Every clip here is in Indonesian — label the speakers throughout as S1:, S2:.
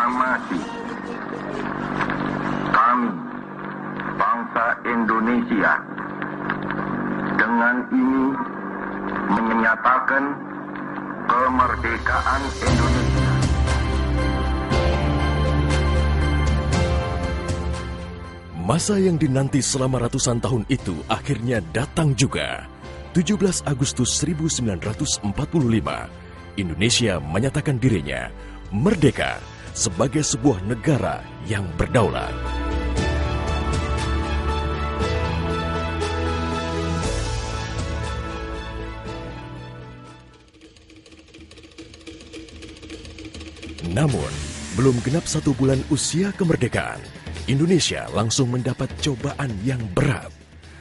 S1: proklamasi kami, bangsa Indonesia, dengan ini menyatakan kemerdekaan Indonesia.
S2: Masa yang dinanti selama ratusan tahun itu akhirnya datang juga. 17 Agustus 1945, Indonesia menyatakan dirinya merdeka sebagai sebuah negara yang berdaulat. Namun, belum genap 1 bulan usia kemerdekaan, Indonesia langsung mendapat cobaan yang berat.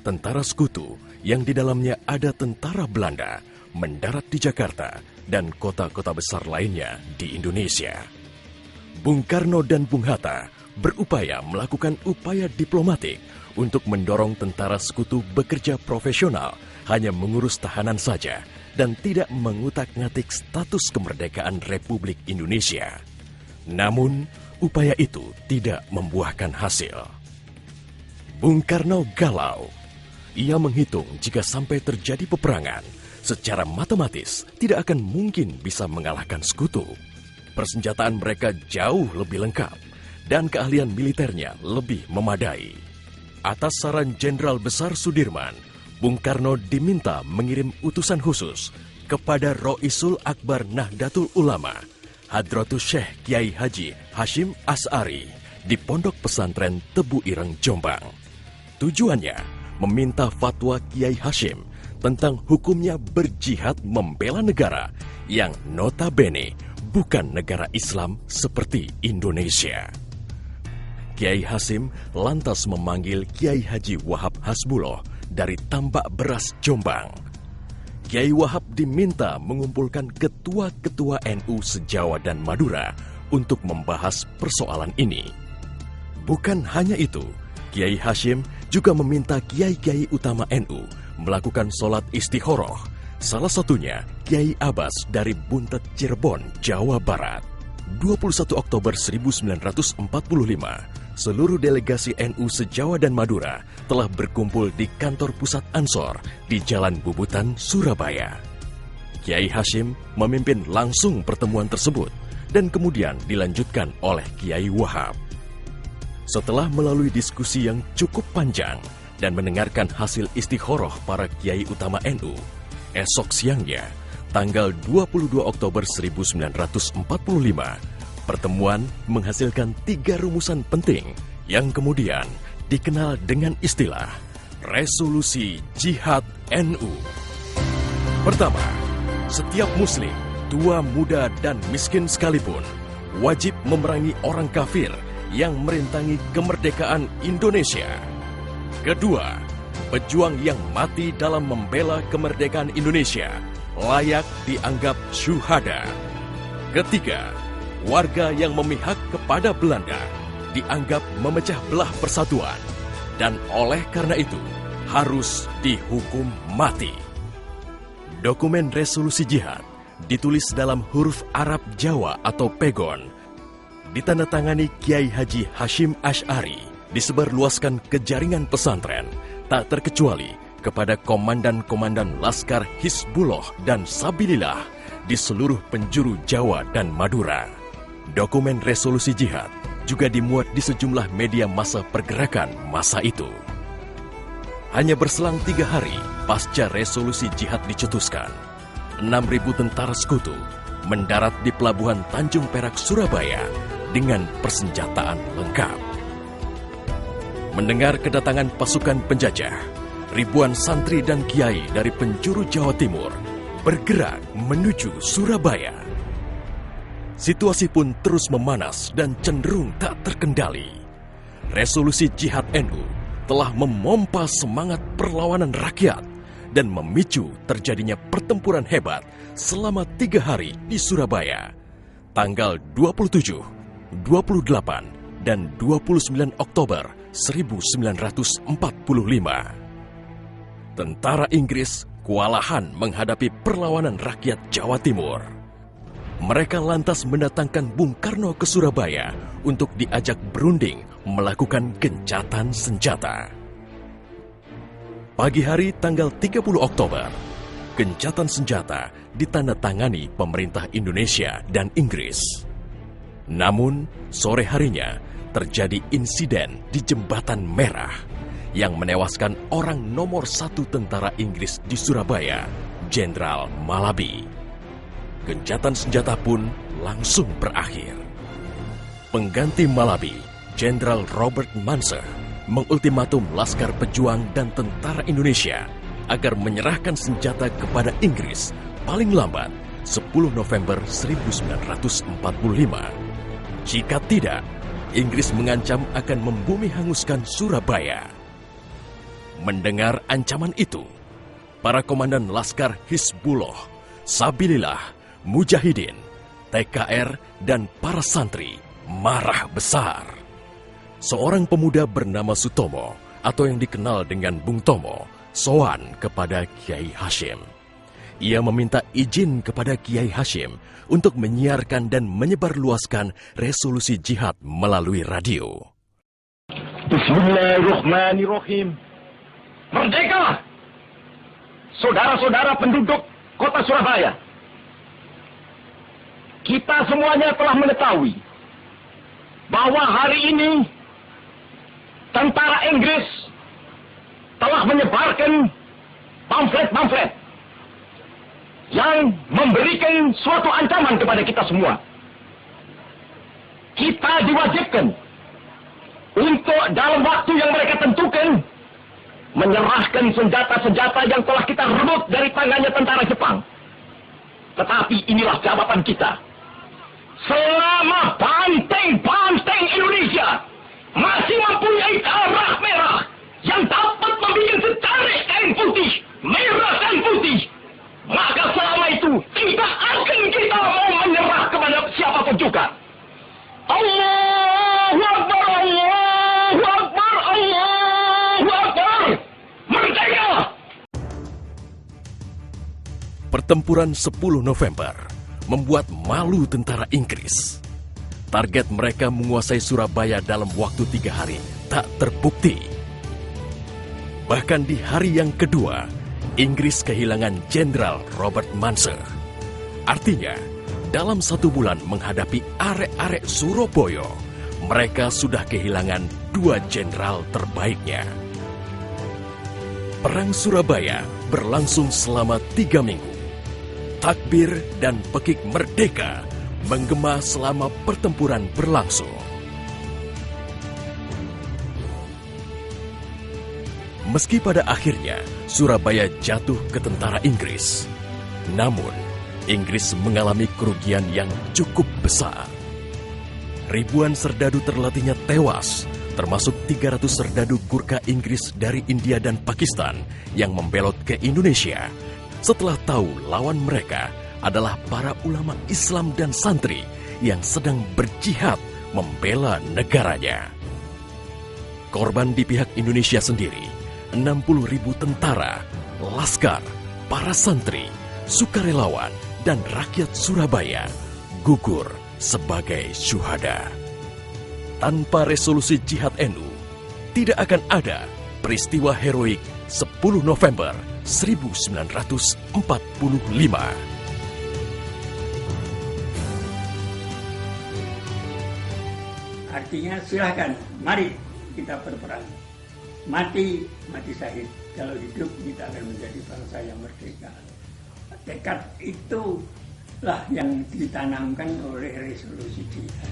S2: Tentara sekutu yang di dalamnya ada tentara Belanda mendarat di Jakarta dan kota-kota besar lainnya di Indonesia. Bung Karno dan Bung Hatta berupaya melakukan upaya diplomatik untuk mendorong tentara sekutu bekerja profesional, hanya mengurus tahanan saja dan tidak mengutak-ngatik status kemerdekaan Republik Indonesia. Namun, upaya itu tidak membuahkan hasil. Bung Karno galau. Ia menghitung jika sampai terjadi peperangan, secara matematis tidak akan mungkin bisa mengalahkan sekutu. Persenjataan mereka jauh lebih lengkap dan keahlian militernya lebih memadai. Atas saran Jenderal Besar Sudirman, Bung Karno diminta mengirim utusan khusus kepada Roisul Akbar Nahdlatul Ulama, Hadratus Syekh Kiai Haji Hashim Asy'ari di Pondok Pesantren Tebu Ireng, Jombang. Tujuannya meminta fatwa Kiai Hashim tentang hukumnya berjihad membela negara yang notabene bukan negara Islam seperti Indonesia. Kiai Hashim lantas memanggil Kiai Haji Wahab Hasbuloh dari Tambak Beras, Jombang. Kiai Wahab diminta mengumpulkan ketua-ketua NU se-Jawa dan Madura untuk membahas persoalan ini. Bukan hanya itu, Kiai Hashim juga meminta kiai-kiai utama NU melakukan sholat istikharah, salah satunya Kiai Abbas dari Buntet, Cirebon, Jawa Barat. 21 Oktober 1945, seluruh delegasi NU se-Jawa dan Madura telah berkumpul di kantor pusat Ansor di Jalan Bubutan, Surabaya. Kiai Hashim memimpin langsung pertemuan tersebut dan kemudian dilanjutkan oleh Kiai Wahab. Setelah melalui diskusi yang cukup panjang dan mendengarkan hasil istikharah para kiai utama NU, esok siangnya, tanggal 22 Oktober 1945, pertemuan menghasilkan 3 rumusan penting yang kemudian dikenal dengan istilah Resolusi Jihad NU. Pertama, setiap muslim, tua, muda, dan miskin sekalipun, wajib memerangi orang kafir yang merintangi kemerdekaan Indonesia. Kedua, pejuang yang mati dalam membela kemerdekaan Indonesia layak dianggap syuhada. Ketiga, warga yang memihak kepada Belanda dianggap memecah belah persatuan dan oleh karena itu harus dihukum mati. Dokumen resolusi jihad ditulis dalam huruf Arab Jawa atau pegon, ditandatangani Kiai Haji Hashim Asy'ari, disebarluaskan ke jaringan pesantren, tak terkecuali kepada komandan-komandan Laskar Hizbullah dan Sabilillah di seluruh penjuru Jawa dan Madura. Dokumen resolusi jihad juga dimuat di sejumlah media massa pergerakan masa itu. Hanya berselang 3 hari pasca resolusi jihad dicetuskan, 6.000 tentara sekutu mendarat di Pelabuhan Tanjung Perak, Surabaya dengan persenjataan lengkap. Mendengar kedatangan pasukan penjajah, ribuan santri dan kiai dari penjuru Jawa Timur bergerak menuju Surabaya. Situasi pun terus memanas dan cenderung tak terkendali. Resolusi Jihad NU telah memompa semangat perlawanan rakyat dan memicu terjadinya pertempuran hebat selama 3 hari di Surabaya, tanggal 27, 28, dan 29 Oktober 1945. Tentara Inggris kewalahan menghadapi perlawanan rakyat Jawa Timur. Mereka lantas mendatangkan Bung Karno ke Surabaya untuk diajak berunding melakukan gencatan senjata. Pagi hari tanggal 30 Oktober, gencatan senjata ditandatangani pemerintah Indonesia dan Inggris. Namun, sore harinya terjadi insiden di Jembatan Merah yang menewaskan orang nomor 1 tentara Inggris di Surabaya, Jenderal Malabi. Gencatan senjata pun langsung berakhir. Pengganti Malabi, Jenderal Robert Munser, mengultimatum Laskar Pejuang dan tentara Indonesia agar menyerahkan senjata kepada Inggris paling lambat 10 November 1945. Jika tidak, Inggris mengancam akan membumi hanguskan Surabaya. Mendengar ancaman itu, para komandan Laskar Hizbullah, Sabilillah, Mujahidin, TKR, dan para santri marah besar. Seorang pemuda bernama Sutomo atau yang dikenal dengan Bung Tomo sowan kepada Kiai Hashim. Ia meminta izin kepada Kiai Hashim untuk menyiarkan dan menyebarluaskan resolusi jihad melalui radio.
S3: Bismillahirrahmanirrahim. Merdeka! Saudara-saudara penduduk kota Surabaya, kita semuanya telah mengetahui bahwa hari ini tentara Inggris telah menyebarkan pamflet-pamflet yang memberikan suatu ancaman kepada kita semua. Kita diwajibkan untuk dalam waktu yang mereka tentukan menyerahkan senjata-senjata yang telah kita rebut dari tangannya tentara Jepang. Tetapi inilah jawaban kita. Selama banteng-banteng Indonesia masih mempunyai darah merah yang dapat membuat secari kain putih, merah kain putih, maka selama itu tidak akan kita mau menyerah kepada siapapun juga. Allahu Akbar, Allahu Akbar, Allahu Akbar. Merdeka!
S2: Pertempuran 10 November membuat malu tentara Inggris. Target mereka menguasai Surabaya dalam waktu 3 hari tak terbukti. Bahkan di hari yang kedua, Inggris kehilangan Jenderal Robert Munser. Artinya, dalam 1 bulan menghadapi arek-arek Surabaya, mereka sudah kehilangan 2 jenderal terbaiknya. Perang Surabaya berlangsung selama 3 minggu. Takbir dan pekik merdeka menggema selama pertempuran berlangsung. Meski pada akhirnya Surabaya jatuh ke tentara Inggris, namun Inggris mengalami kerugian yang cukup besar. Ribuan serdadu terlatihnya tewas, termasuk 300 serdadu Gurkha Inggris dari India dan Pakistan yang membelot ke Indonesia setelah tahu lawan mereka adalah para ulama Islam dan santri yang sedang berjihad membela negaranya. Korban di pihak Indonesia sendiri, 60.000 tentara, laskar, para santri, sukarelawan, dan rakyat Surabaya gugur sebagai syuhada. Tanpa resolusi jihad NU, tidak akan ada peristiwa heroik 10 November 1945.
S4: Artinya silahkan, mari kita berperang. Mati syahid. Kalau hidup kita akan menjadi bangsa yang merdeka. Tekad itulah yang ditanamkan oleh resolusi jihad.